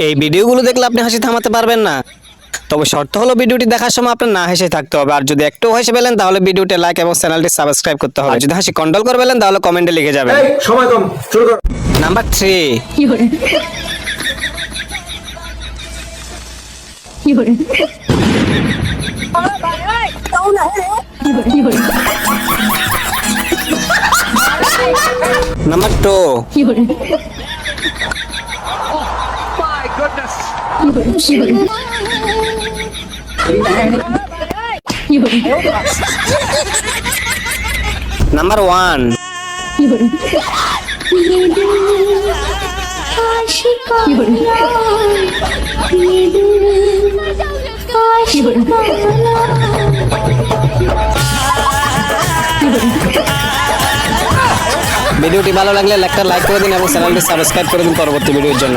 এই ভিডিওগুলো দেখলে আপনি হাসি থামাতে পারবেন না, তবে শর্ত হলো ভিডিওটি দেখার সময় আপনার না হেসে থাকতে হবে। আর যদি একটু হেসে পেলেন তাহলে ভিডিওটি লাইক এবং চ্যানেলটি সাবস্ক্রাইব করতে হবে। আর যদি হাসি কন্ট্রোল করে পেলেন তাহলে কমেন্টে লিখে যাবেন। সময় কম, শুরু কর। নাম্বার 3। নাম্বার 2। নাম্বার 1। ভিডিওটি ভালো লাগলে একটা লাইক করে দিন এবং চ্যানেলটি সাবস্ক্রাইব করে দিন পরবর্তী ভিডিওর জন্য।